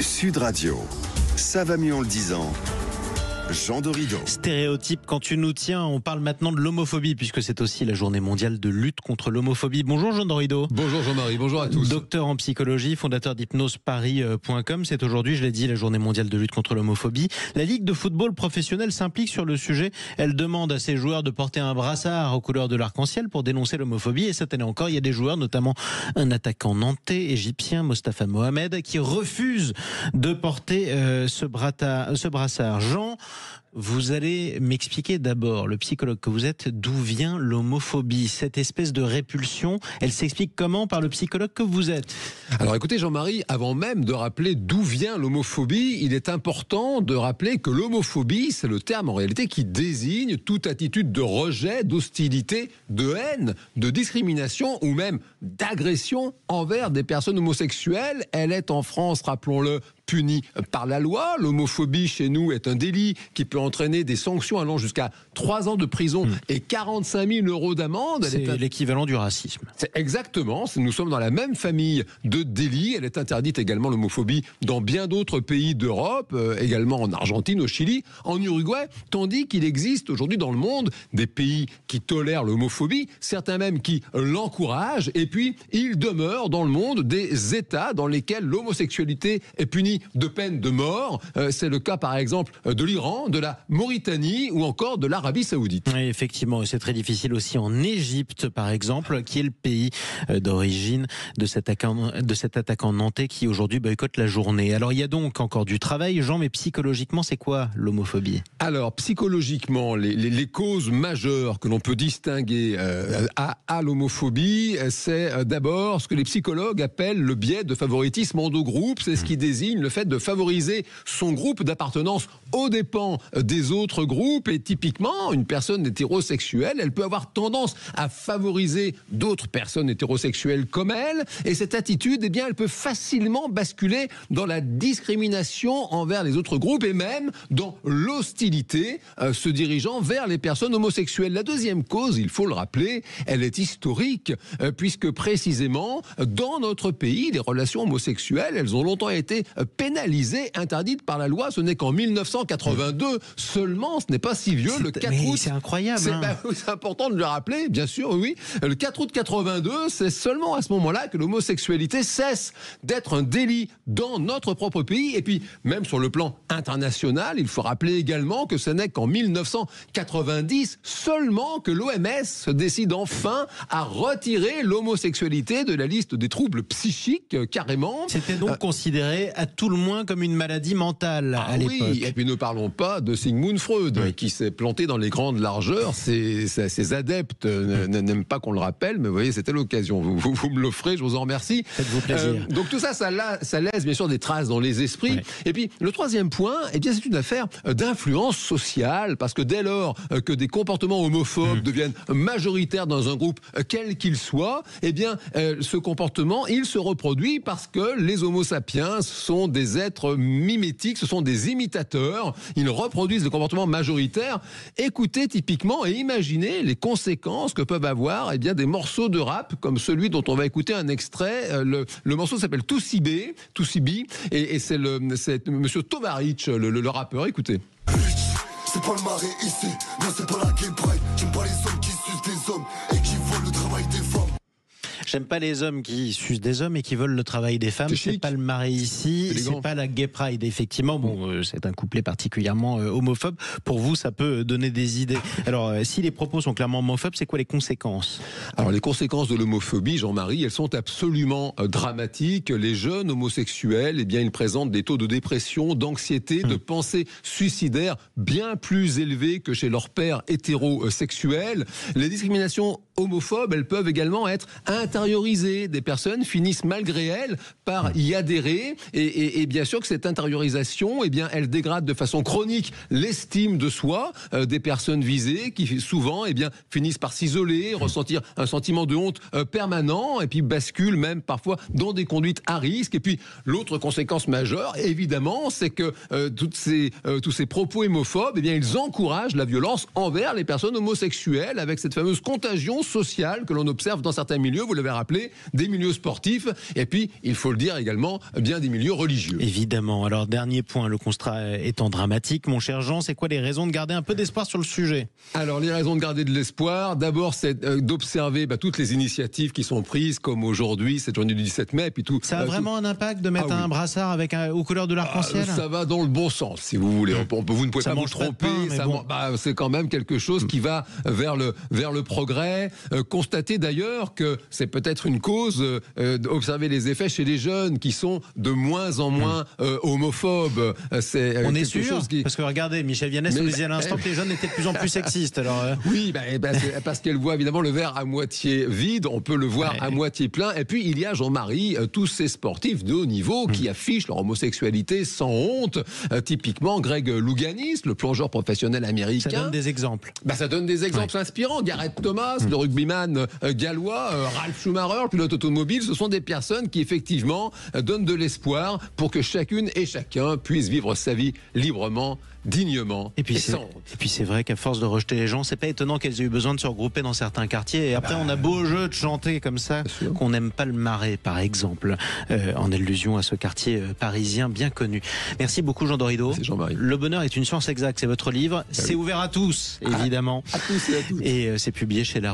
Sud Radio, ça va mieux en le disant. Jean Dorido. Stéréotype quand tu nous tiens, on parle maintenant de l'homophobie puisque c'est aussi la journée mondiale de lutte contre l'homophobie. Bonjour Jean Dorido. Bonjour Jean-Marie, bonjour à tous. Docteur en psychologie, fondateur d'hypnoseparis.com. C'est aujourd'hui, je l'ai dit, la journée mondiale de lutte contre l'homophobie. La Ligue de football professionnel s'implique sur le sujet. Elle demande à ses joueurs de porter un brassard aux couleurs de l'arc-en-ciel pour dénoncer l'homophobie. Et cette année encore, il y a des joueurs, notamment un attaquant nantais, égyptien, Mostafa Mohamed, qui refuse de porter ce brassard. Jean, vous allez m'expliquer d'abord, le psychologue que vous êtes, d'où vient l'homophobie. Cette espèce de répulsion, elle s'explique comment par le psychologue que vous êtes? Alors écoutez Jean-Marie, avant même de rappeler d'où vient l'homophobie, il est important de rappeler que l'homophobie, c'est le terme en réalité qui désigne toute attitude de rejet, d'hostilité, de haine, de discrimination ou même d'agression envers des personnes homosexuelles. Elle est en France, rappelons-le, punie par la loi. L'homophobie chez nous est un délit qui peut entraîner des sanctions allant jusqu'à 3 ans de prison et 45 000 € d'amende. C'est l'équivalent du racisme. C'est exactement. Nous sommes dans la même famille de délits. Elle est interdite également, l'homophobie, dans bien d'autres pays d'Europe, également en Argentine, au Chili, en Uruguay, tandis qu'il existe aujourd'hui dans le monde des pays qui tolèrent l'homophobie, certains même qui l'encouragent, et puis il demeure dans le monde des États dans lesquels l'homosexualité est punie de peine de mort. C'est le cas par exemple de l'Iran, de la Mauritanie ou encore de l'Arabie Saoudite. Oui, effectivement, c'est très difficile aussi en Égypte par exemple, qui est le pays d'origine de cet attaquant nantais qui aujourd'hui boycotte la journée. Alors il y a donc encore du travail, Jean, mais psychologiquement c'est quoi l'homophobie? Alors psychologiquement, les causes majeures que l'on peut distinguer à l'homophobie, c'est d'abord ce que les psychologues appellent le biais de favoritisme endogroupe. C'est ce qui désigne le fait de favoriser son groupe d'appartenance aux dépens des autres groupes. Et typiquement, une personne hétérosexuelle, elle peut avoir tendance à favoriser d'autres personnes hétérosexuelles comme elle. Et cette attitude, eh bien, elle peut facilement basculer dans la discrimination envers les autres groupes et même dans l'hostilité se dirigeant vers les personnes homosexuelles. La deuxième cause, il faut le rappeler, elle est historique, puisque précisément, dans notre pays, les relations homosexuelles, elles ont longtemps été pénalisées, interdites par la loi. Ce n'est qu'en 1982 seulement, ce n'est pas si vieux, le 4 août. C'est incroyable. C'est important de le rappeler, bien sûr, oui. Le 4 août 82, c'est seulement à ce moment-là que l'homosexualité cesse d'être un délit dans notre propre pays. Et puis, même sur le plan international, il faut rappeler également que ce n'est qu'en 1990 seulement que l'OMS se décide enfin à retirer l'homosexualité de la liste des troubles psychiques, carrément. C'était donc considéré à tout le moins comme une maladie mentale à l'époque. Oui, et puis ne parlons pas de Sigmund Freud, qui s'est planté dans les grandes largeurs. Ses adeptes n'aiment pas qu'on le rappelle, mais vous voyez, c'était l'occasion. Vous me l'offrez, je vous en remercie. Faites-vous plaisir. Donc tout ça, ça laisse bien sûr des traces dans les esprits. Ouais. Et puis le troisième point, eh bien, c'est une affaire d'influence sociale, parce que dès lors que des comportements homophobes deviennent majoritaires dans un groupe, quel qu'il soit, eh bien, ce comportement, il se reproduit parce que les homo sapiens sont des êtres mimétiques, ce sont des imitateurs, ils reproduisent le comportement majoritaire. Écoutez typiquement et imaginez les conséquences que peuvent avoir eh bien, des morceaux de rap comme celui dont on va écouter un extrait. Le morceau s'appelle Toussibi, et c'est Monsieur Tovaric, le rappeur. Écoutez. C'est pas le marais ici, non c'est pas la gay pride. J'aime pas les hommes qui sucent des hommes et qui volent le travail des femmes. J'aime pas les hommes qui sucent des hommes et qui veulent le travail des femmes. C'est pas le marais ici, c'est pas la gay pride. Effectivement, bon, c'est un couplet particulièrement homophobe. Pour vous, ça peut donner des idées. Alors, si les propos sont clairement homophobes, c'est quoi les conséquences? Alors, les conséquences de l'homophobie, Jean-Marie, elles sont absolument dramatiques. Les jeunes homosexuels, eh bien, ils présentent des taux de dépression, d'anxiété, de pensée suicidaire bien plus élevés que chez leurs pairs hétérosexuels. Les discriminations homophobes, elles peuvent également être intériorisées. Des personnes finissent malgré elles par y adhérer et bien sûr que cette intériorisation, eh bien, elle dégrade de façon chronique l'estime de soi des personnes visées qui souvent, eh bien, finissent par s'isoler, ressentir un sentiment de honte permanent et puis basculent même parfois dans des conduites à risque. Et puis l'autre conséquence majeure, évidemment, c'est que tous ces propos homophobes, eh bien, ils encouragent la violence envers les personnes homosexuelles avec cette fameuse contagion sociale que l'on observe dans certains milieux, vous l'avez rappelé, des milieux sportifs, et puis, il faut le dire également, bien des milieux religieux. Évidemment. Alors, dernier point, le constat étant dramatique, mon cher Jean, c'est quoi les raisons de garder un peu d'espoir sur le sujet? Alors, les raisons de garder de l'espoir, d'abord, c'est d'observer toutes les initiatives qui sont prises, comme aujourd'hui, cette journée du 17 mai, et puis tout. Ça a vraiment un impact de mettre un brassard avec aux couleurs de l'arc-en-ciel? Ça va dans le bon sens, si vous voulez. Vous ne pouvez pas vous tromper. C'est quand même quelque chose qui va vers le progrès. Constatez d'ailleurs que c'est peut-être une cause d'observer les effets chez les jeunes qui sont de moins en moins homophobes. On est sûr parce que regardez, Michel Vianney nous disait à l'instant que les jeunes étaient de plus en plus sexistes. Alors oui, c'est parce qu'elle voit évidemment le verre à moitié vide, on peut le voir à moitié plein. Et puis il y a, Jean-Marie, tous ces sportifs de haut niveau qui affichent leur homosexualité sans honte. Typiquement Greg Louganis, le plongeur professionnel américain. Ça donne des exemples. Ça donne des exemples inspirants. Gareth Thomas, le rugbyman gallois, Ralf Schumacher, pilote automobile, ce sont des personnes qui effectivement donnent de l'espoir pour que chacune et chacun puisse vivre sa vie librement, dignement et sans honte. Et puis c'est vrai qu'à force de rejeter les gens, c'est pas étonnant qu'elles aient eu besoin de se regrouper dans certains quartiers. Et après, on a beau jeu de chanter comme ça qu'on n'aime pas le Marais, par exemple, en allusion à ce quartier parisien bien connu. Merci beaucoup, Jean Dorido. Merci, Jean-Marie. Le bonheur est une science exacte, c'est votre livre. C'est ouvert à tous, évidemment. À tous et à toutes. Et c'est publié chez La